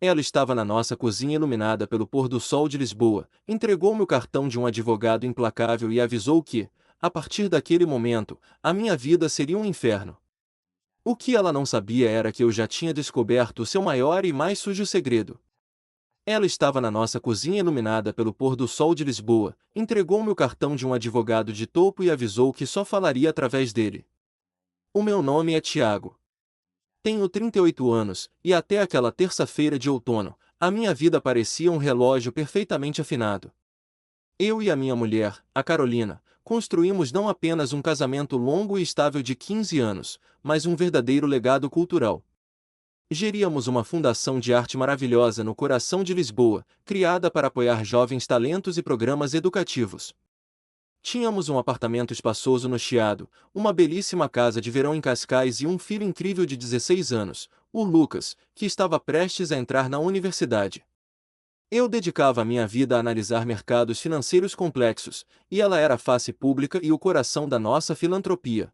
Ela estava na nossa cozinha iluminada pelo pôr do sol de Lisboa, entregou-me o cartão de um advogado implacável e avisou que, a partir daquele momento, a minha vida seria um inferno. O que ela não sabia era que eu já tinha descoberto o seu maior e mais sujo segredo. Ela estava na nossa cozinha iluminada pelo pôr do sol de Lisboa, entregou-me o cartão de um advogado de topo e avisou que só falaria através dele. O meu nome é Tiago. Tenho 38 anos, e até aquela terça-feira de outono, a minha vida parecia um relógio perfeitamente afinado. Eu e a minha mulher, a Carolina, construímos não apenas um casamento longo e estável de 15 anos, mas um verdadeiro legado cultural. Geríamos uma fundação de arte maravilhosa no coração de Lisboa, criada para apoiar jovens talentos e programas educativos. Tínhamos um apartamento espaçoso no Chiado, uma belíssima casa de verão em Cascais e um filho incrível de 16 anos, o Lucas, que estava prestes a entrar na universidade. Eu dedicava a minha vida a analisar mercados financeiros complexos, e ela era a face pública e o coração da nossa filantropia.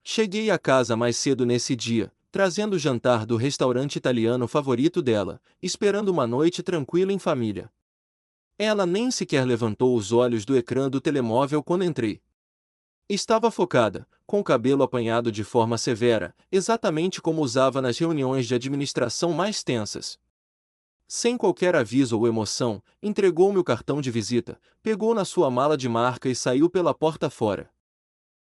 Cheguei à casa mais cedo nesse dia, trazendo o jantar do restaurante italiano favorito dela, esperando uma noite tranquila em família. Ela nem sequer levantou os olhos do ecrã do telemóvel quando entrei. Estava focada, com o cabelo apanhado de forma severa, exatamente como usava nas reuniões de administração mais tensas. Sem qualquer aviso ou emoção, entregou-me o cartão de visita, pegou na sua mala de marca e saiu pela porta fora.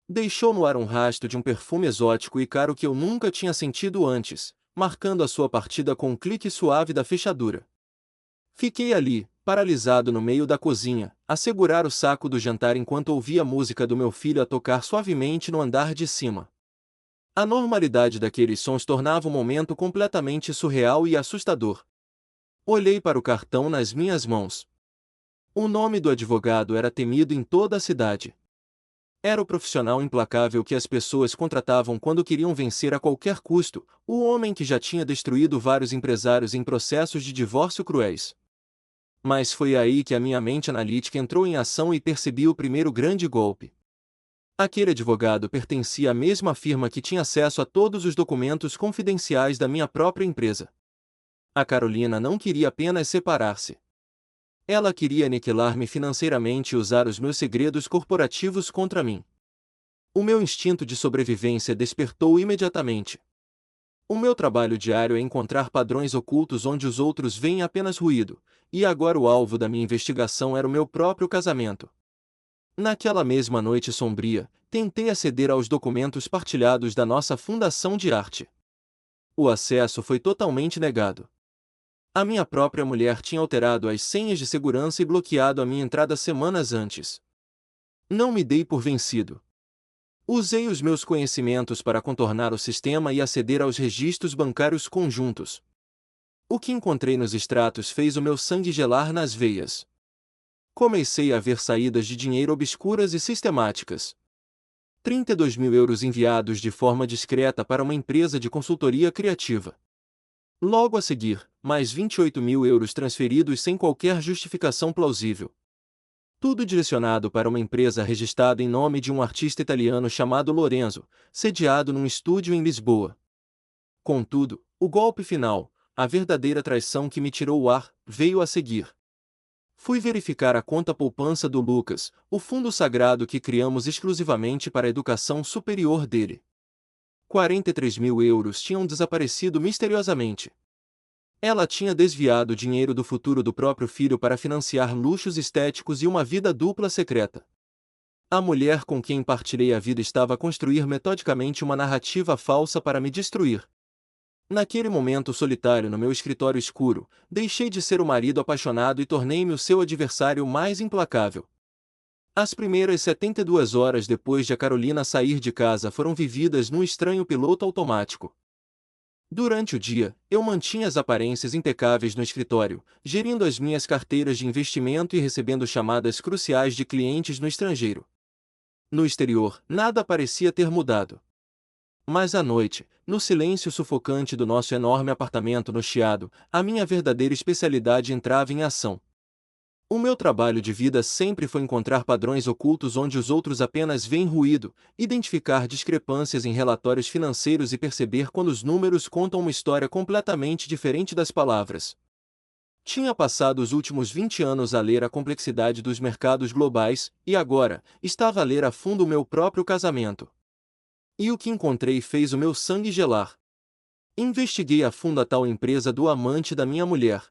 Deixou no ar um rastro de um perfume exótico e caro que eu nunca tinha sentido antes, marcando a sua partida com um clique suave da fechadura. Fiquei ali, paralisado no meio da cozinha, a segurar o saco do jantar enquanto ouvia a música do meu filho a tocar suavemente no andar de cima. A normalidade daqueles sons tornava o momento completamente surreal e assustador. Olhei para o cartão nas minhas mãos. O nome do advogado era temido em toda a cidade. Era o profissional implacável que as pessoas contratavam quando queriam vencer a qualquer custo, o homem que já tinha destruído vários empresários em processos de divórcio cruéis. Mas foi aí que a minha mente analítica entrou em ação e percebi o primeiro grande golpe. Aquele advogado pertencia à mesma firma que tinha acesso a todos os documentos confidenciais da minha própria empresa. A Carolina não queria apenas separar-se. Ela queria aniquilar-me financeiramente e usar os meus segredos corporativos contra mim. O meu instinto de sobrevivência despertou imediatamente. O meu trabalho diário é encontrar padrões ocultos onde os outros veem apenas ruído, e agora o alvo da minha investigação era o meu próprio casamento. Naquela mesma noite sombria, tentei aceder aos documentos partilhados da nossa fundação de arte. O acesso foi totalmente negado. A minha própria mulher tinha alterado as senhas de segurança e bloqueado a minha entrada semanas antes. Não me dei por vencido. Usei os meus conhecimentos para contornar o sistema e aceder aos registros bancários conjuntos. O que encontrei nos extratos fez o meu sangue gelar nas veias. Comecei a ver saídas de dinheiro obscuras e sistemáticas. 32 mil euros enviados de forma discreta para uma empresa de consultoria criativa. Logo a seguir, mais 28 mil euros transferidos sem qualquer justificação plausível. Tudo direcionado para uma empresa registrada em nome de um artista italiano chamado Lorenzo, sediado num estúdio em Lisboa. Contudo, o golpe final, a verdadeira traição que me tirou o ar, veio a seguir. Fui verificar a conta poupança do Lucas, o fundo sagrado que criamos exclusivamente para a educação superior dele. 43 mil euros tinham desaparecido misteriosamente. Ela tinha desviado o dinheiro do futuro do próprio filho para financiar luxos estéticos e uma vida dupla secreta. A mulher com quem partilhei a vida estava a construir metodicamente uma narrativa falsa para me destruir. Naquele momento solitário no meu escritório escuro, deixei de ser o marido apaixonado e tornei-me o seu adversário mais implacável. As primeiras 72 horas depois de a Carolina sair de casa foram vividas num estranho piloto automático. Durante o dia, eu mantinha as aparências impecáveis no escritório, gerindo as minhas carteiras de investimento e recebendo chamadas cruciais de clientes no estrangeiro. No exterior, nada parecia ter mudado. Mas à noite, no silêncio sufocante do nosso enorme apartamento no Chiado, a minha verdadeira especialidade entrava em ação. O meu trabalho de vida sempre foi encontrar padrões ocultos onde os outros apenas veem ruído, identificar discrepâncias em relatórios financeiros e perceber quando os números contam uma história completamente diferente das palavras. Tinha passado os últimos 20 anos a ler a complexidade dos mercados globais, e agora, estava a ler a fundo o meu próprio casamento. E o que encontrei fez o meu sangue gelar. Investiguei a fundo a tal empresa do amante da minha mulher.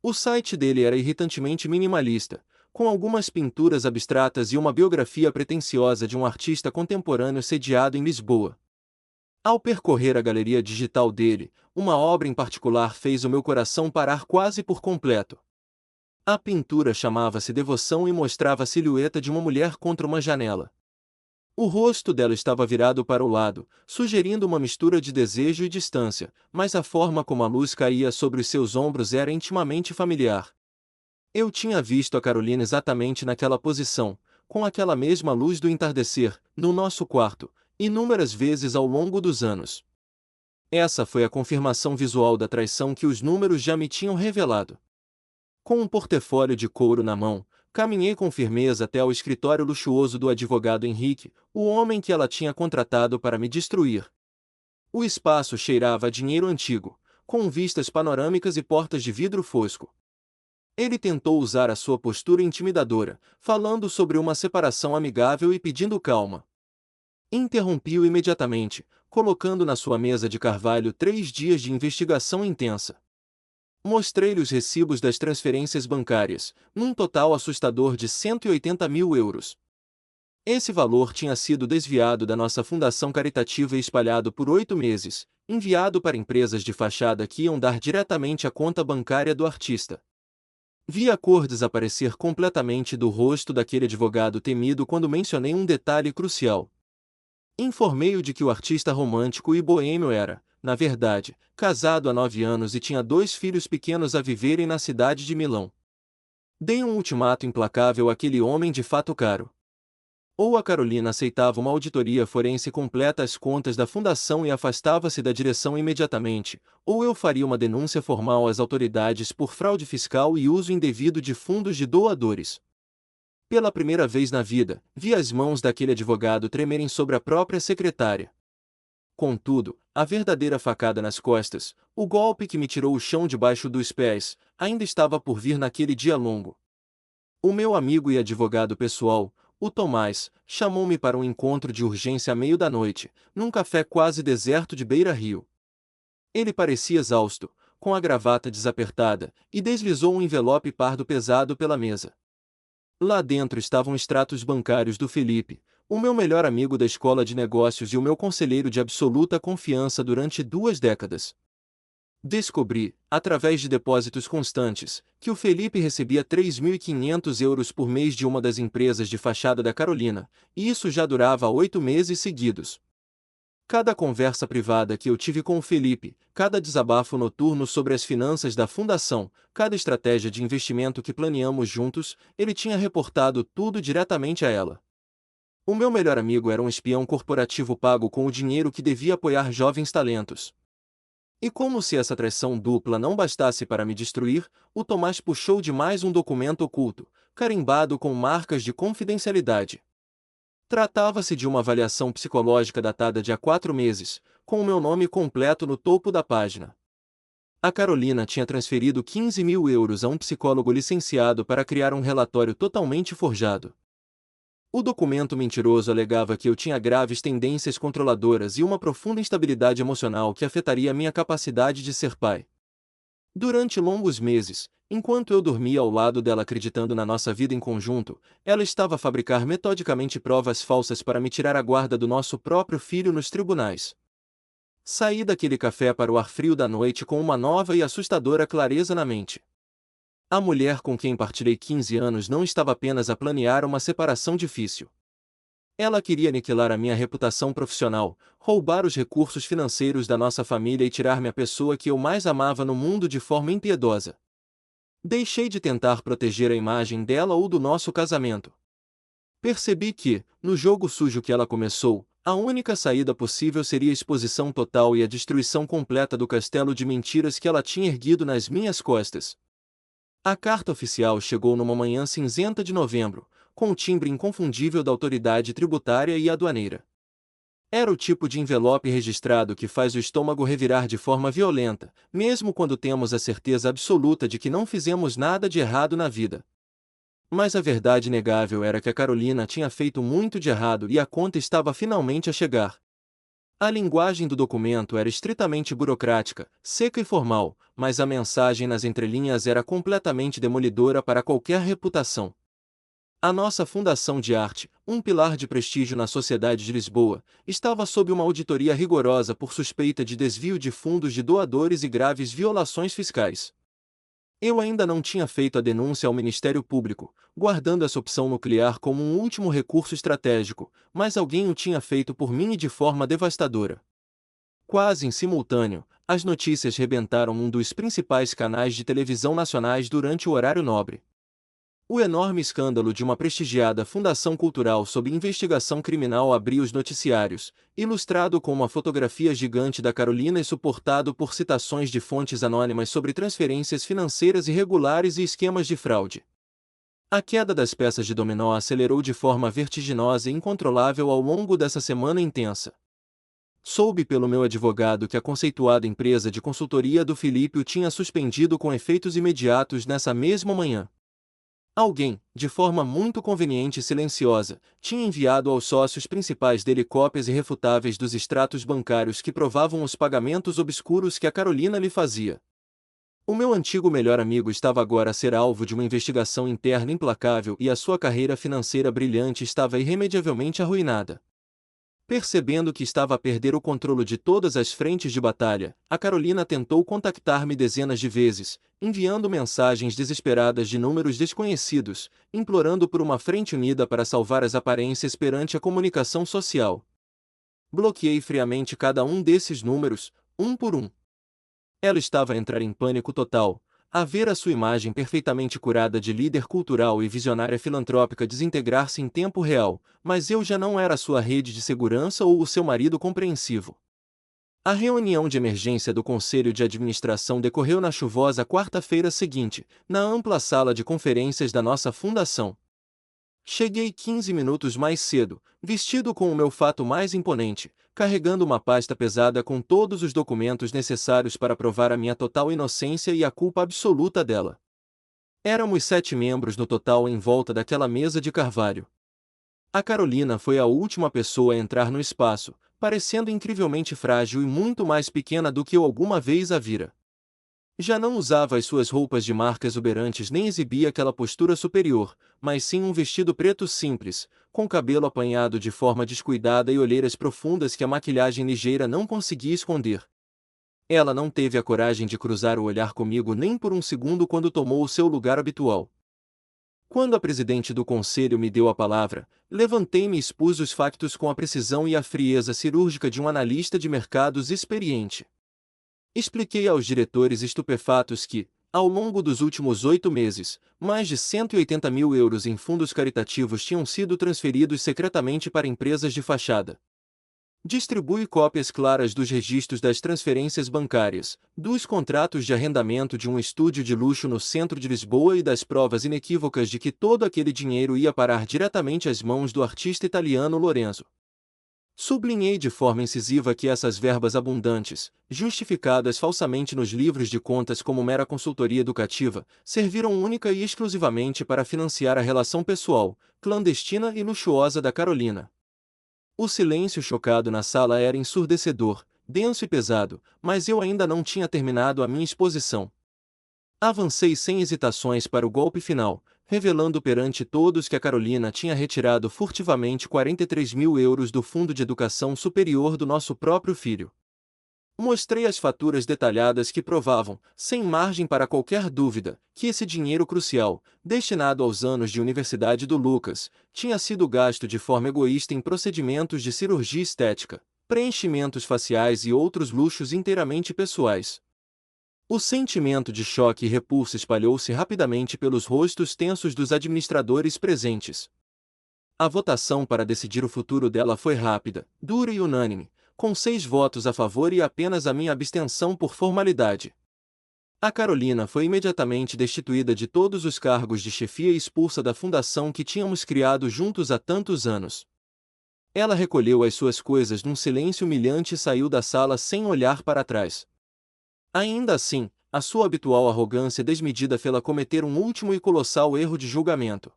O site dele era irritantemente minimalista, com algumas pinturas abstratas e uma biografia pretensiosa de um artista contemporâneo sediado em Lisboa. Ao percorrer a galeria digital dele, uma obra em particular fez o meu coração parar quase por completo. A pintura chamava-se Devoção e mostrava a silhueta de uma mulher contra uma janela. O rosto dela estava virado para o lado, sugerindo uma mistura de desejo e distância, mas a forma como a luz caía sobre os seus ombros era intimamente familiar. Eu tinha visto a Carolina exatamente naquela posição, com aquela mesma luz do entardecer, no nosso quarto, inúmeras vezes ao longo dos anos. Essa foi a confirmação visual da traição que os números já me tinham revelado. Com um portfólio de couro na mão, caminhei com firmeza até ao escritório luxuoso do advogado Henrique, o homem que ela tinha contratado para me destruir. O espaço cheirava a dinheiro antigo, com vistas panorâmicas e portas de vidro fosco. Ele tentou usar a sua postura intimidadora, falando sobre uma separação amigável e pedindo calma. Interrompi-o imediatamente, colocando na sua mesa de carvalho 3 dias de investigação intensa. Mostrei-lhe os recibos das transferências bancárias, num total assustador de 180 mil euros. Esse valor tinha sido desviado da nossa fundação caritativa e espalhado por 8 meses, enviado para empresas de fachada que iam dar diretamente à conta bancária do artista. Vi a cor desaparecer completamente do rosto daquele advogado temido quando mencionei um detalhe crucial. Informei-o de que o artista romântico e boêmio era, na verdade, casado há 9 anos e tinha 2 filhos pequenos a viverem na cidade de Milão. Dei um ultimato implacável àquele homem de fato caro. Ou a Carolina aceitava uma auditoria forense completa às contas da fundação e afastava-se da direção imediatamente, ou eu faria uma denúncia formal às autoridades por fraude fiscal e uso indevido de fundos de doadores. Pela primeira vez na vida, vi as mãos daquele advogado tremerem sobre a própria secretária. Contudo, a verdadeira facada nas costas, o golpe que me tirou o chão debaixo dos pés, ainda estava por vir naquele dia longo. O meu amigo e advogado pessoal, o Tomás, chamou-me para um encontro de urgência à meio da noite, num café quase deserto de Beira-Rio. Ele parecia exausto, com a gravata desapertada, e deslizou um envelope pardo pesado pela mesa. Lá dentro estavam extratos bancários do Felipe, o meu melhor amigo da escola de negócios e o meu conselheiro de absoluta confiança durante 2 décadas. Descobri, através de depósitos constantes, que o Felipe recebia 3.500 euros por mês de uma das empresas de fachada da Carolina, e isso já durava 8 meses seguidos. Cada conversa privada que eu tive com o Felipe, cada desabafo noturno sobre as finanças da fundação, cada estratégia de investimento que planeamos juntos, ele tinha reportado tudo diretamente a ela. O meu melhor amigo era um espião corporativo pago com o dinheiro que devia apoiar jovens talentos. E como se essa traição dupla não bastasse para me destruir, o Tomás puxou de mais um documento oculto, carimbado com marcas de confidencialidade. Tratava-se de uma avaliação psicológica datada de há 4 meses, com o meu nome completo no topo da página. A Carolina tinha transferido 15 mil euros a um psicólogo licenciado para criar um relatório totalmente forjado. O documento mentiroso alegava que eu tinha graves tendências controladoras e uma profunda instabilidade emocional que afetaria minha capacidade de ser pai. Durante longos meses, enquanto eu dormia ao lado dela acreditando na nossa vida em conjunto, ela estava a fabricar metodicamente provas falsas para me tirar a guarda do nosso próprio filho nos tribunais. Saí daquele café para o ar frio da noite com uma nova e assustadora clareza na mente. A mulher com quem partilhei 15 anos não estava apenas a planear uma separação difícil. Ela queria aniquilar a minha reputação profissional, roubar os recursos financeiros da nossa família e tirar-me a pessoa que eu mais amava no mundo de forma impiedosa. Deixei de tentar proteger a imagem dela ou do nosso casamento. Percebi que, no jogo sujo que ela começou, a única saída possível seria a exposição total e a destruição completa do castelo de mentiras que ela tinha erguido nas minhas costas. A carta oficial chegou numa manhã cinzenta de novembro, com o timbre inconfundível da autoridade tributária e aduaneira. Era o tipo de envelope registrado que faz o estômago revirar de forma violenta, mesmo quando temos a certeza absoluta de que não fizemos nada de errado na vida. Mas a verdade inegável era que a Carolina tinha feito muito de errado e a conta estava finalmente a chegar. A linguagem do documento era estritamente burocrática, seca e formal, mas a mensagem nas entrelinhas era completamente demolidora para qualquer reputação. A nossa Fundação de Arte, um pilar de prestígio na sociedade de Lisboa, estava sob uma auditoria rigorosa por suspeita de desvio de fundos de doadores e graves violações fiscais. Eu ainda não tinha feito a denúncia ao Ministério Público, guardando essa opção nuclear como um último recurso estratégico, mas alguém o tinha feito por mim e de forma devastadora. Quase em simultâneo, as notícias rebentaram num dos principais canais de televisão nacionais durante o horário nobre. O enorme escândalo de uma prestigiada fundação cultural sob investigação criminal abriu os noticiários, ilustrado com uma fotografia gigante da Carolina e suportado por citações de fontes anônimas sobre transferências financeiras irregulares e esquemas de fraude. A queda das peças de dominó acelerou de forma vertiginosa e incontrolável ao longo dessa semana intensa. Soube pelo meu advogado que a conceituada empresa de consultoria do Filipe o tinha suspendido com efeitos imediatos nessa mesma manhã. Alguém, de forma muito conveniente e silenciosa, tinha enviado aos sócios principais dele cópias irrefutáveis dos extratos bancários que provavam os pagamentos obscuros que a Carolina lhe fazia. O meu antigo melhor amigo estava agora a ser alvo de uma investigação interna implacável e a sua carreira financeira brilhante estava irremediavelmente arruinada. Percebendo que estava a perder o controle de todas as frentes de batalha, a Carolina tentou contactar-me dezenas de vezes, enviando mensagens desesperadas de números desconhecidos, implorando por uma frente unida para salvar as aparências perante a comunicação social. Bloqueei friamente cada um desses números, um por um. Ela estava a entrar em pânico total, a ver a sua imagem perfeitamente curada de líder cultural e visionária filantrópica desintegrar-se em tempo real, mas eu já não era a sua rede de segurança ou o seu marido compreensivo. A reunião de emergência do Conselho de Administração decorreu na chuvosa quarta-feira seguinte, na ampla sala de conferências da nossa fundação. Cheguei 15 minutos mais cedo, vestido com o meu fato mais imponente, carregando uma pasta pesada com todos os documentos necessários para provar a minha total inocência e a culpa absoluta dela. Éramos 7 membros no total em volta daquela mesa de carvalho. A Carolina foi a última pessoa a entrar no espaço, parecendo incrivelmente frágil e muito mais pequena do que eu alguma vez a vira. Já não usava as suas roupas de marca exuberantes nem exibia aquela postura superior, mas sim um vestido preto simples, com cabelo apanhado de forma descuidada e olheiras profundas que a maquilhagem ligeira não conseguia esconder. Ela não teve a coragem de cruzar o olhar comigo nem por um segundo quando tomou o seu lugar habitual. Quando a presidente do conselho me deu a palavra, levantei-me e expus os factos com a precisão e a frieza cirúrgica de um analista de mercados experiente. Expliquei aos diretores estupefatos que, ao longo dos últimos 8 meses, mais de 180 mil euros em fundos caritativos tinham sido transferidos secretamente para empresas de fachada. Distribui cópias claras dos registros das transferências bancárias, dos contratos de arrendamento de um estúdio de luxo no centro de Lisboa e das provas inequívocas de que todo aquele dinheiro ia parar diretamente às mãos do artista italiano Lorenzo. Sublinhei de forma incisiva que essas verbas abundantes, justificadas falsamente nos livros de contas como mera consultoria educativa, serviram única e exclusivamente para financiar a relação pessoal, clandestina e luxuosa da Carolina. O silêncio chocado na sala era ensurdecedor, denso e pesado, mas eu ainda não tinha terminado a minha exposição. Avancei sem hesitações para o golpe final, revelando perante todos que a Carolina tinha retirado furtivamente 43 mil euros do Fundo de Educação Superior do nosso próprio filho. Mostrei as faturas detalhadas que provavam, sem margem para qualquer dúvida, que esse dinheiro crucial, destinado aos anos de universidade do Lucas, tinha sido gasto de forma egoísta em procedimentos de cirurgia estética, preenchimentos faciais e outros luxos inteiramente pessoais. O sentimento de choque e repulsa espalhou-se rapidamente pelos rostos tensos dos administradores presentes. A votação para decidir o futuro dela foi rápida, dura e unânime, com 6 votos a favor e apenas a minha abstenção por formalidade. A Carolina foi imediatamente destituída de todos os cargos de chefia e expulsa da fundação que tínhamos criado juntos há tantos anos. Ela recolheu as suas coisas num silêncio humilhante e saiu da sala sem olhar para trás. Ainda assim, a sua habitual arrogância desmedida fê-la cometer um último e colossal erro de julgamento.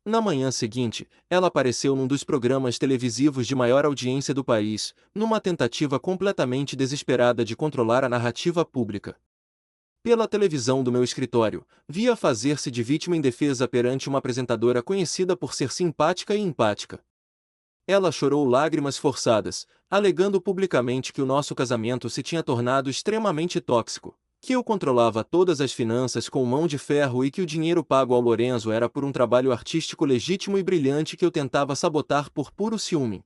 Na manhã seguinte, ela apareceu num dos programas televisivos de maior audiência do país, numa tentativa completamente desesperada de controlar a narrativa pública. Pela televisão do meu escritório, via fazer-se de vítima indefesa perante uma apresentadora conhecida por ser simpática e empática. Ela chorou lágrimas forçadas, alegando publicamente que o nosso casamento se tinha tornado extremamente tóxico, que eu controlava todas as finanças com mão de ferro e que o dinheiro pago ao Lorenzo era por um trabalho artístico legítimo e brilhante que eu tentava sabotar por puro ciúme.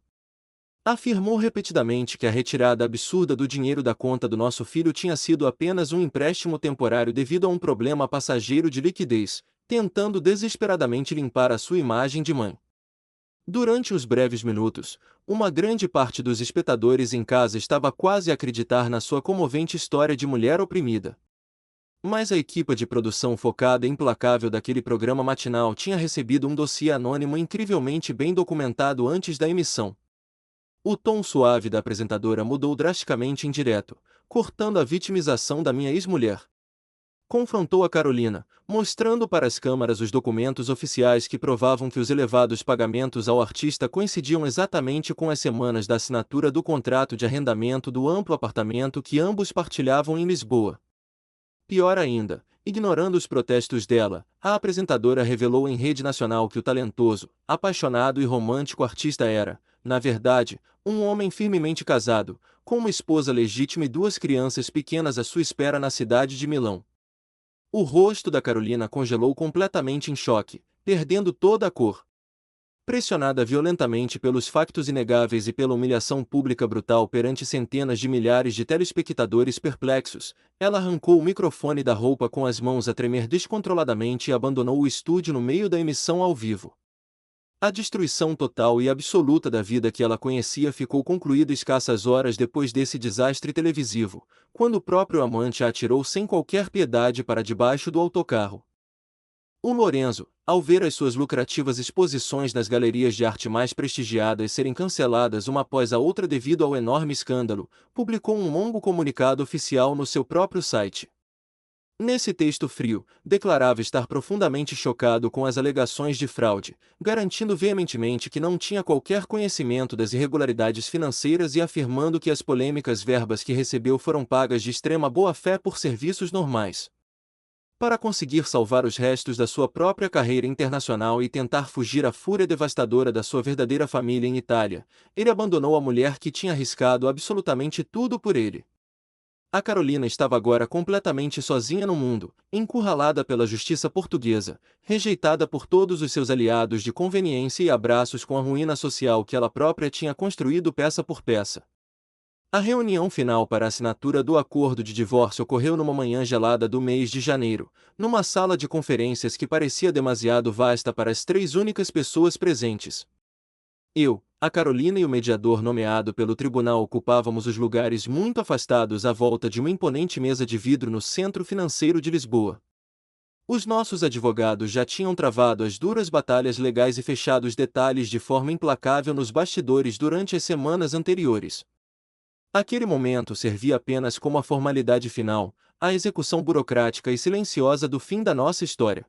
Afirmou repetidamente que a retirada absurda do dinheiro da conta do nosso filho tinha sido apenas um empréstimo temporário devido a um problema passageiro de liquidez, tentando desesperadamente limpar a sua imagem de mãe. Durante os breves minutos, uma grande parte dos espectadores em casa estava quase a acreditar na sua comovente história de mulher oprimida. Mas a equipe de produção focada e implacável daquele programa matinal tinha recebido um dossiê anônimo incrivelmente bem documentado antes da emissão. O tom suave da apresentadora mudou drasticamente em direto, cortando a vitimização da minha ex-mulher. Confrontou a Carolina, mostrando para as câmaras os documentos oficiais que provavam que os elevados pagamentos ao artista coincidiam exatamente com as semanas da assinatura do contrato de arrendamento do amplo apartamento que ambos partilhavam em Lisboa. Pior ainda, ignorando os protestos dela, a apresentadora revelou em rede nacional que o talentoso, apaixonado e romântico artista era, na verdade, um homem firmemente casado, com uma esposa legítima e duas crianças pequenas à sua espera na cidade de Milão. O rosto da Carolina congelou completamente em choque, perdendo toda a cor. Pressionada violentamente pelos factos inegáveis e pela humilhação pública brutal perante centenas de milhares de telespectadores perplexos, ela arrancou o microfone da roupa com as mãos a tremer descontroladamente e abandonou o estúdio no meio da emissão ao vivo. A destruição total e absoluta da vida que ela conhecia ficou concluída escassas horas depois desse desastre televisivo, quando o próprio amante a atirou sem qualquer piedade para debaixo do autocarro. O Lorenzo, ao ver as suas lucrativas exposições nas galerias de arte mais prestigiadas serem canceladas uma após a outra devido ao enorme escândalo, publicou um longo comunicado oficial no seu próprio site. Nesse texto frio, declarava estar profundamente chocado com as alegações de fraude, garantindo veementemente que não tinha qualquer conhecimento das irregularidades financeiras e afirmando que as polêmicas verbas que recebeu foram pagas de extrema boa-fé por serviços normais. Para conseguir salvar os restos da sua própria carreira internacional e tentar fugir à fúria devastadora da sua verdadeira família em Itália, ele abandonou a mulher que tinha arriscado absolutamente tudo por ele. A Carolina estava agora completamente sozinha no mundo, encurralada pela justiça portuguesa, rejeitada por todos os seus aliados de conveniência e abraços com a ruína social que ela própria tinha construído peça por peça. A reunião final para a assinatura do acordo de divórcio ocorreu numa manhã gelada do mês de janeiro, numa sala de conferências que parecia demasiado vasta para as três únicas pessoas presentes. Eu, a Carolina e o mediador nomeado pelo tribunal ocupávamos os lugares muito afastados à volta de uma imponente mesa de vidro no centro financeiro de Lisboa. Os nossos advogados já tinham travado as duras batalhas legais e fechado os detalhes de forma implacável nos bastidores durante as semanas anteriores. Aquele momento servia apenas como a formalidade final, a execução burocrática e silenciosa do fim da nossa história.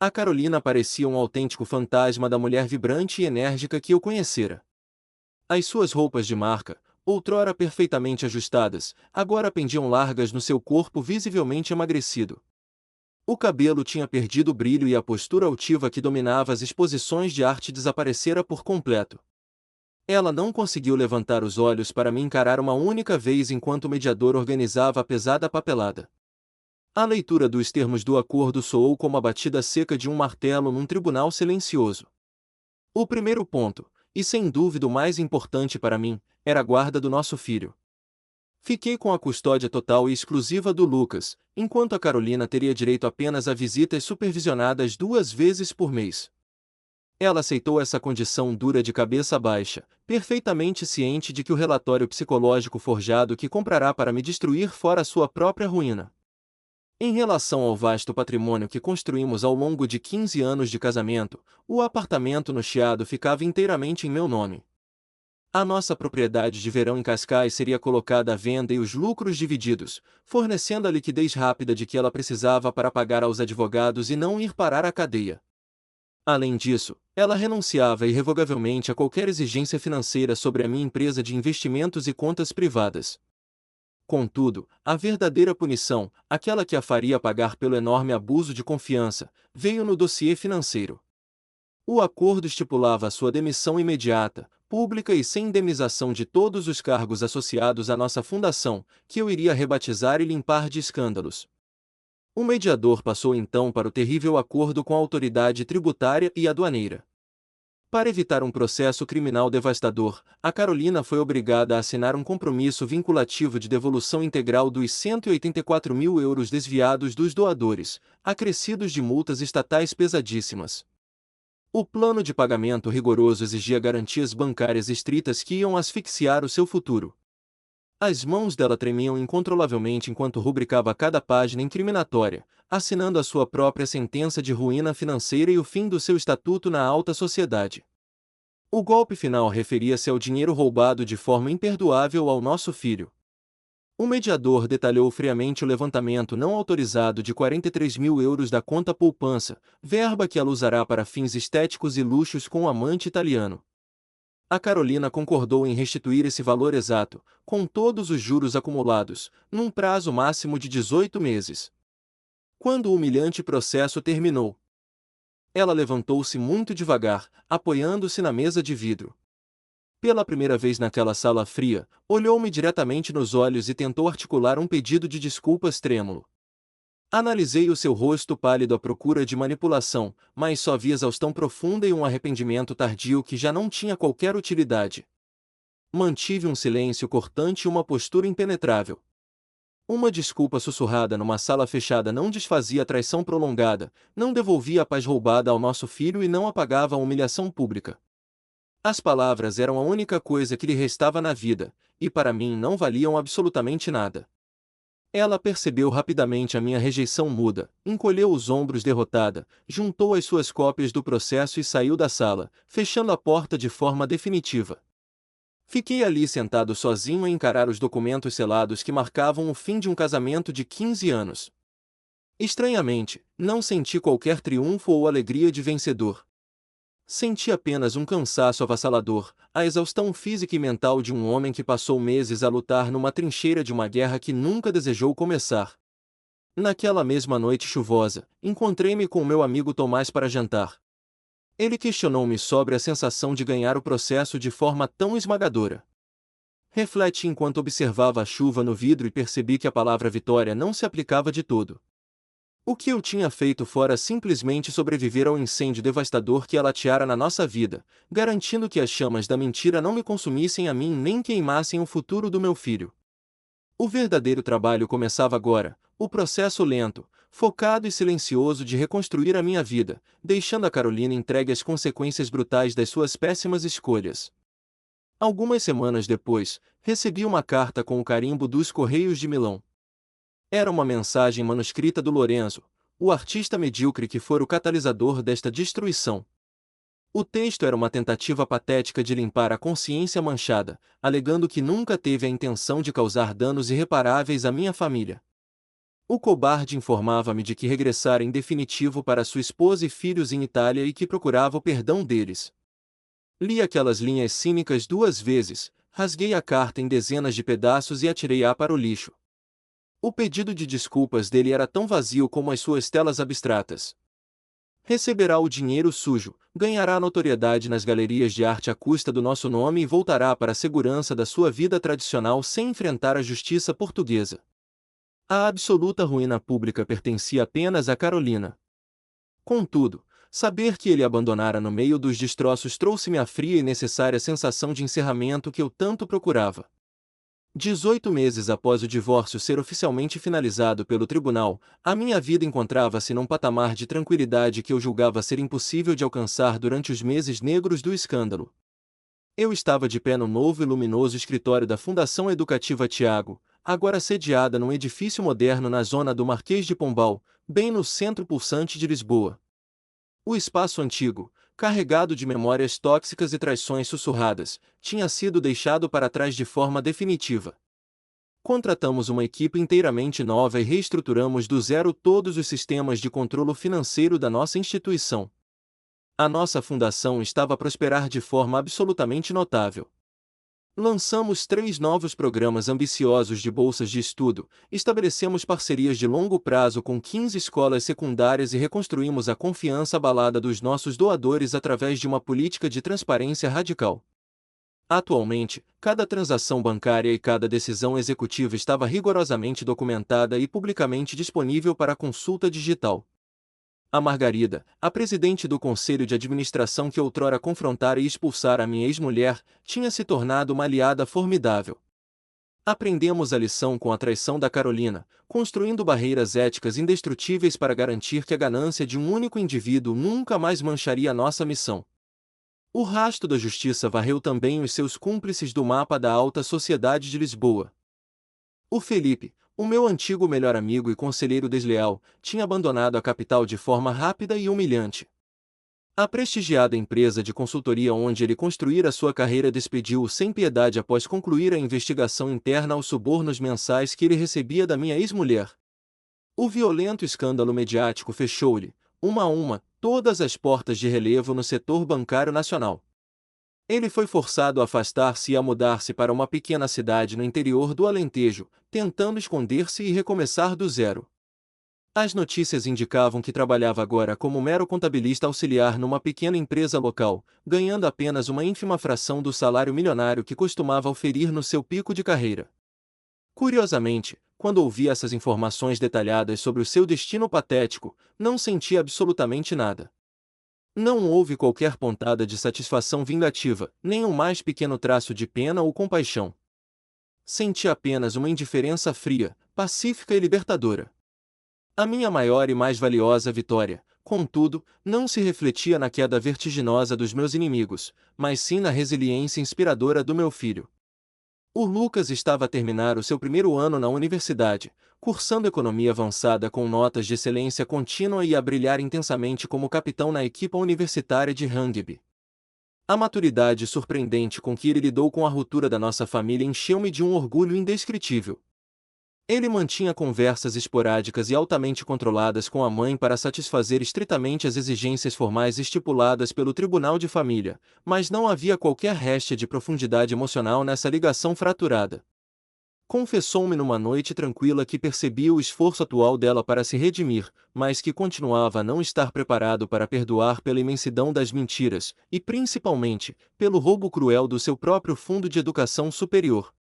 A Carolina parecia um autêntico fantasma da mulher vibrante e enérgica que eu conhecera. As suas roupas de marca, outrora perfeitamente ajustadas, agora pendiam largas no seu corpo visivelmente emagrecido. O cabelo tinha perdido o brilho e a postura altiva que dominava as exposições de arte desaparecera por completo. Ela não conseguiu levantar os olhos para me encarar uma única vez enquanto o mediador organizava a pesada papelada. A leitura dos termos do acordo soou como a batida seca de um martelo num tribunal silencioso. O primeiro ponto, e sem dúvida o mais importante para mim, era a guarda do nosso filho. Fiquei com a custódia total e exclusiva do Lucas, enquanto a Carolina teria direito apenas a visitas supervisionadas 2 vezes por mês. Ela aceitou essa condição dura de cabeça baixa, perfeitamente ciente de que o relatório psicológico forjado que comprará para me destruir fora a sua própria ruína. Em relação ao vasto patrimônio que construímos ao longo de 15 anos de casamento, o apartamento no Chiado ficava inteiramente em meu nome. A nossa propriedade de verão em Cascais seria colocada à venda e os lucros divididos, fornecendo a liquidez rápida de que ela precisava para pagar aos advogados e não ir parar à cadeia. Além disso, ela renunciava irrevogavelmente a qualquer exigência financeira sobre a minha empresa de investimentos e contas privadas. Contudo, a verdadeira punição, aquela que a faria pagar pelo enorme abuso de confiança, veio no dossiê financeiro. O acordo estipulava a sua demissão imediata, pública e sem indenização de todos os cargos associados à nossa fundação, que eu iria rebatizar e limpar de escândalos. O mediador passou então para o terrível acordo com a autoridade tributária e aduaneira. Para evitar um processo criminal devastador, a Carolina foi obrigada a assinar um compromisso vinculativo de devolução integral dos 184 mil euros desviados dos doadores, acrescidos de multas estatais pesadíssimas. O plano de pagamento rigoroso exigia garantias bancárias estritas que iam asfixiar o seu futuro. As mãos dela tremiam incontrolavelmente enquanto rubricava cada página incriminatória, assinando a sua própria sentença de ruína financeira e o fim do seu estatuto na alta sociedade. O golpe final referia-se ao dinheiro roubado de forma imperdoável ao nosso filho. O mediador detalhou friamente o levantamento não autorizado de 43 mil euros da conta poupança, verba que ela usará para fins estéticos e luxos com o amante italiano. A Carolina concordou em restituir esse valor exato, com todos os juros acumulados, num prazo máximo de 18 meses. Quando o humilhante processo terminou, ela levantou-se muito devagar, apoiando-se na mesa de vidro. Pela primeira vez naquela sala fria, olhou-me diretamente nos olhos e tentou articular um pedido de desculpas trêmulo. Analisei o seu rosto pálido à procura de manipulação, mas só vi exaustão profunda e um arrependimento tardio que já não tinha qualquer utilidade. Mantive um silêncio cortante e uma postura impenetrável. Uma desculpa sussurrada numa sala fechada não desfazia a traição prolongada, não devolvia a paz roubada ao nosso filho e não apagava a humilhação pública. As palavras eram a única coisa que lhe restava na vida, e para mim não valiam absolutamente nada. Ela percebeu rapidamente a minha rejeição muda, encolheu os ombros derrotada, juntou as suas cópias do processo e saiu da sala, fechando a porta de forma definitiva. Fiquei ali sentado sozinho a encarar os documentos selados que marcavam o fim de um casamento de 15 anos. Estranhamente, não senti qualquer triunfo ou alegria de vencedor. Senti apenas um cansaço avassalador, a exaustão física e mental de um homem que passou meses a lutar numa trincheira de uma guerra que nunca desejou começar. Naquela mesma noite chuvosa, encontrei-me com meu amigo Tomás para jantar. Ele questionou-me sobre a sensação de ganhar o processo de forma tão esmagadora. Refleti enquanto observava a chuva no vidro e percebi que a palavra vitória não se aplicava de todo. O que eu tinha feito fora simplesmente sobreviver ao incêndio devastador que ela ateara na nossa vida, garantindo que as chamas da mentira não me consumissem a mim nem queimassem o futuro do meu filho. O verdadeiro trabalho começava agora, o processo lento, focado e silencioso de reconstruir a minha vida, deixando a Carolina entregue às consequências brutais das suas péssimas escolhas. Algumas semanas depois, recebi uma carta com o carimbo dos Correios de Milão. Era uma mensagem manuscrita do Lorenzo, o artista medíocre que fora o catalisador desta destruição. O texto era uma tentativa patética de limpar a consciência manchada, alegando que nunca teve a intenção de causar danos irreparáveis à minha família. O cobarde informava-me de que regressara em definitivo para sua esposa e filhos em Itália e que procurava o perdão deles. Li aquelas linhas cínicas 2 vezes, rasguei a carta em dezenas de pedaços e atirei-a para o lixo. O pedido de desculpas dele era tão vazio como as suas telas abstratas. Receberá o dinheiro sujo, ganhará notoriedade nas galerias de arte à custa do nosso nome e voltará para a segurança da sua vida tradicional sem enfrentar a justiça portuguesa. A absoluta ruína pública pertencia apenas a Carolina. Contudo, saber que ele a abandonara no meio dos destroços trouxe-me a fria e necessária sensação de encerramento que eu tanto procurava. 18 meses após o divórcio ser oficialmente finalizado pelo tribunal, a minha vida encontrava-se num patamar de tranquilidade que eu julgava ser impossível de alcançar durante os meses negros do escândalo. Eu estava de pé no novo e luminoso escritório da Fundação Educativa Tiago, agora sediada num edifício moderno na zona do Marquês de Pombal, bem no centro pulsante de Lisboa. O espaço antigo, carregado de memórias tóxicas e traições sussurradas, tinha sido deixado para trás de forma definitiva. Contratamos uma equipe inteiramente nova e reestruturamos do zero todos os sistemas de controle financeiro da nossa instituição. A nossa fundação estava a prosperar de forma absolutamente notável. Lançamos 3 novos programas ambiciosos de bolsas de estudo, estabelecemos parcerias de longo prazo com 15 escolas secundárias e reconstruímos a confiança abalada dos nossos doadores através de uma política de transparência radical. Atualmente, cada transação bancária e cada decisão executiva estava rigorosamente documentada e publicamente disponível para consulta digital. A Margarida, a presidente do conselho de administração que outrora confrontara e expulsara a minha ex-mulher, tinha se tornado uma aliada formidável. Aprendemos a lição com a traição da Carolina, construindo barreiras éticas indestrutíveis para garantir que a ganância de um único indivíduo nunca mais mancharia nossa missão. O rastro da justiça varreu também os seus cúmplices do mapa da alta sociedade de Lisboa. O Felipe, o meu antigo melhor amigo e conselheiro desleal, tinha abandonado a capital de forma rápida e humilhante. A prestigiada empresa de consultoria onde ele construíra sua carreira despediu-o sem piedade após concluir a investigação interna aos subornos mensais que ele recebia da minha ex-mulher. O violento escândalo mediático fechou-lhe, uma a uma, todas as portas de relevo no setor bancário nacional. Ele foi forçado a afastar-se e a mudar-se para uma pequena cidade no interior do Alentejo, tentando esconder-se e recomeçar do zero. As notícias indicavam que trabalhava agora como mero contabilista auxiliar numa pequena empresa local, ganhando apenas uma ínfima fração do salário milionário que costumava oferir no seu pico de carreira. Curiosamente, quando ouvi essas informações detalhadas sobre o seu destino patético, não senti absolutamente nada. Não houve qualquer pontada de satisfação vingativa, nem o mais pequeno traço de pena ou compaixão. Senti apenas uma indiferença fria, pacífica e libertadora. A minha maior e mais valiosa vitória, contudo, não se refletia na queda vertiginosa dos meus inimigos, mas sim na resiliência inspiradora do meu filho. O Lucas estava a terminar o seu primeiro ano na universidade, cursando economia avançada com notas de excelência contínua e a brilhar intensamente como capitão na equipa universitária de rugby. A maturidade surpreendente com que ele lidou com a ruptura da nossa família encheu-me de um orgulho indescritível. Ele mantinha conversas esporádicas e altamente controladas com a mãe para satisfazer estritamente as exigências formais estipuladas pelo Tribunal de Família, mas não havia qualquer réstia de profundidade emocional nessa ligação fraturada. Confessou-me numa noite tranquila que percebia o esforço atual dela para se redimir, mas que continuava a não estar preparado para perdoar pela imensidão das mentiras, e principalmente, pelo roubo cruel do seu próprio fundo de educação superior.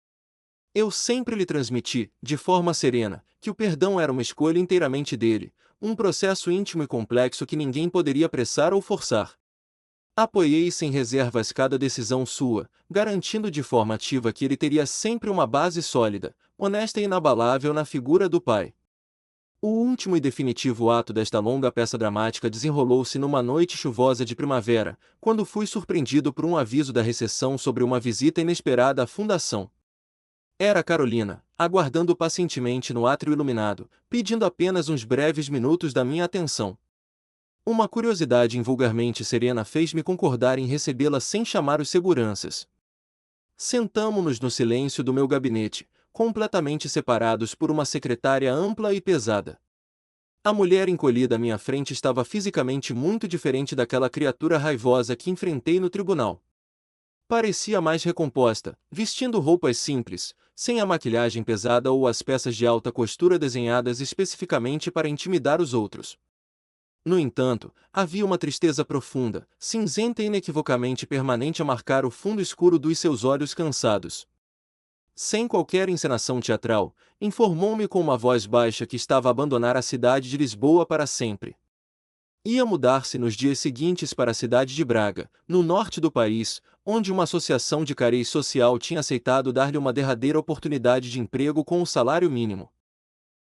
Eu sempre lhe transmiti, de forma serena, que o perdão era uma escolha inteiramente dele, um processo íntimo e complexo que ninguém poderia apressar ou forçar. Apoiei sem reservas cada decisão sua, garantindo de forma ativa que ele teria sempre uma base sólida, honesta e inabalável na figura do pai. O último e definitivo ato desta longa peça dramática desenrolou-se numa noite chuvosa de primavera, quando fui surpreendido por um aviso da recepção sobre uma visita inesperada à fundação. Era Carolina, aguardando pacientemente no átrio iluminado, pedindo apenas uns breves minutos da minha atenção. Uma curiosidade invulgarmente serena fez-me concordar em recebê-la sem chamar os seguranças. Sentamo-nos no silêncio do meu gabinete, completamente separados por uma secretária ampla e pesada. A mulher encolhida à minha frente estava fisicamente muito diferente daquela criatura raivosa que enfrentei no tribunal. Parecia mais recomposta, vestindo roupas simples, sem a maquilhagem pesada ou as peças de alta costura desenhadas especificamente para intimidar os outros. No entanto, havia uma tristeza profunda, cinzenta e inequivocamente permanente a marcar o fundo escuro dos seus olhos cansados. Sem qualquer encenação teatral, informou-me com uma voz baixa que estava a abandonar a cidade de Lisboa para sempre. Ia mudar-se nos dias seguintes para a cidade de Braga, no norte do país, onde uma associação de cariz social tinha aceitado dar-lhe uma derradeira oportunidade de emprego com o salário mínimo.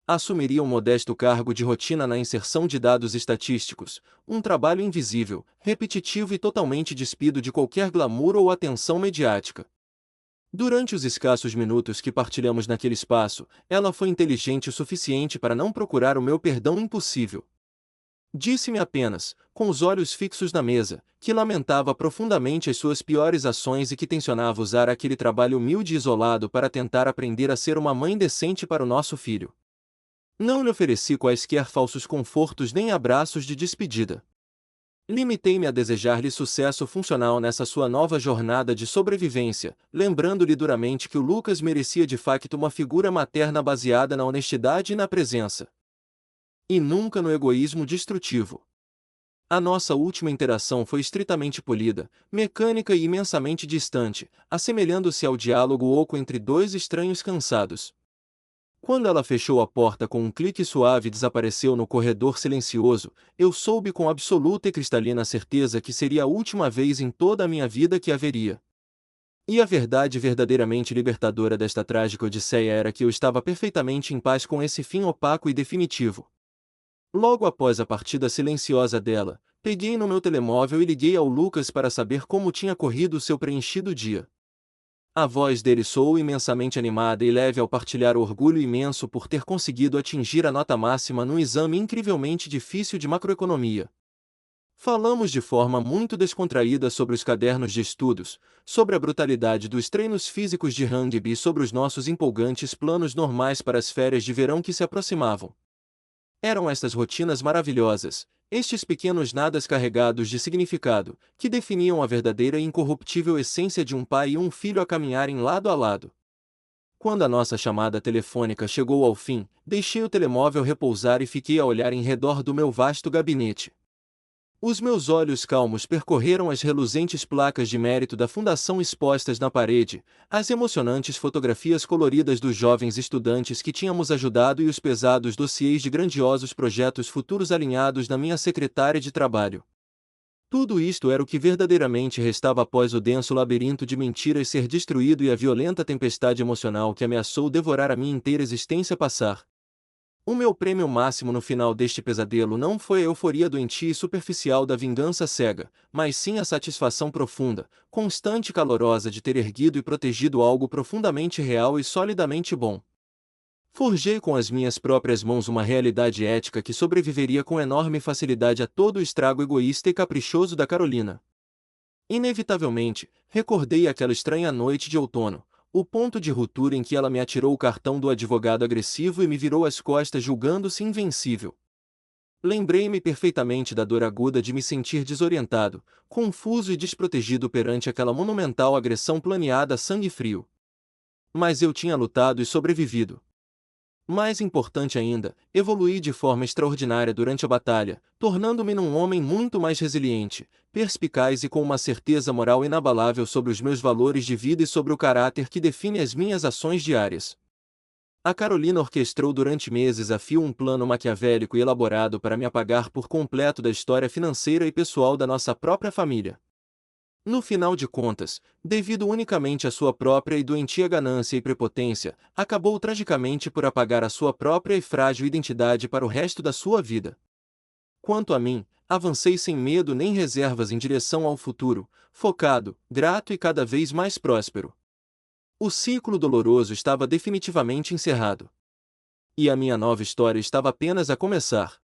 Assumiria um modesto cargo de rotina na inserção de dados estatísticos, um trabalho invisível, repetitivo e totalmente despido de qualquer glamour ou atenção mediática. Durante os escassos minutos que partilhamos naquele espaço, ela foi inteligente o suficiente para não procurar o meu perdão impossível. Disse-me apenas, com os olhos fixos na mesa, que lamentava profundamente as suas piores ações e que tencionava usar aquele trabalho humilde e isolado para tentar aprender a ser uma mãe decente para o nosso filho. Não lhe ofereci quaisquer falsos confortos nem abraços de despedida. Limitei-me a desejar-lhe sucesso funcional nessa sua nova jornada de sobrevivência, lembrando-lhe duramente que o Lucas merecia de facto uma figura materna baseada na honestidade e na presença. E nunca no egoísmo destrutivo. A nossa última interação foi estritamente polida, mecânica e imensamente distante, assemelhando-se ao diálogo oco entre dois estranhos cansados. Quando ela fechou a porta com um clique suave e desapareceu no corredor silencioso, eu soube com absoluta e cristalina certeza que seria a última vez em toda a minha vida que a veria. E a verdade verdadeiramente libertadora desta trágica odisseia era que eu estava perfeitamente em paz com esse fim opaco e definitivo. Logo após a partida silenciosa dela, peguei no meu telemóvel e liguei ao Lucas para saber como tinha corrido o seu preenchido dia. A voz dele soou imensamente animada e leve ao partilhar o orgulho imenso por ter conseguido atingir a nota máxima num exame incrivelmente difícil de macroeconomia. Falamos de forma muito descontraída sobre os cadernos de estudos, sobre a brutalidade dos treinos físicos de rugby e sobre os nossos empolgantes planos normais para as férias de verão que se aproximavam. Eram estas rotinas maravilhosas, estes pequenos nadas carregados de significado, que definiam a verdadeira e incorruptível essência de um pai e um filho a caminharem lado a lado. Quando a nossa chamada telefônica chegou ao fim, deixei o telemóvel repousar e fiquei a olhar em redor do meu vasto gabinete. Os meus olhos calmos percorreram as reluzentes placas de mérito da fundação expostas na parede, as emocionantes fotografias coloridas dos jovens estudantes que tínhamos ajudado e os pesados dossiês de grandiosos projetos futuros alinhados na minha secretária de trabalho. Tudo isto era o que verdadeiramente restava após o denso labirinto de mentiras ser destruído e a violenta tempestade emocional que ameaçou devorar a minha inteira existência passar. O meu prêmio máximo no final deste pesadelo não foi a euforia doentia e superficial da vingança cega, mas sim a satisfação profunda, constante e calorosa de ter erguido e protegido algo profundamente real e solidamente bom. Forjei com as minhas próprias mãos uma realidade ética que sobreviveria com enorme facilidade a todo o estrago egoísta e caprichoso da Carolina. Inevitavelmente, recordei aquela estranha noite de outono, o ponto de ruptura em que ela me atirou o cartão do advogado agressivo e me virou as costas julgando-se invencível. Lembrei-me perfeitamente da dor aguda de me sentir desorientado, confuso e desprotegido perante aquela monumental agressão planeada a sangue frio. Mas eu tinha lutado e sobrevivido. Mais importante ainda, evoluí de forma extraordinária durante a batalha, tornando-me num homem muito mais resiliente, perspicaz e com uma certeza moral inabalável sobre os meus valores de vida e sobre o caráter que define as minhas ações diárias. A Carolina orquestrou durante meses a fio um plano maquiavélico e elaborado para me apagar por completo da história financeira e pessoal da nossa própria família. No final de contas, devido unicamente à sua própria e doentia ganância e prepotência, acabou tragicamente por apagar a sua própria e frágil identidade para o resto da sua vida. Quanto a mim, avancei sem medo nem reservas em direção ao futuro, focado, grato e cada vez mais próspero. O ciclo doloroso estava definitivamente encerrado. E a minha nova história estava apenas a começar.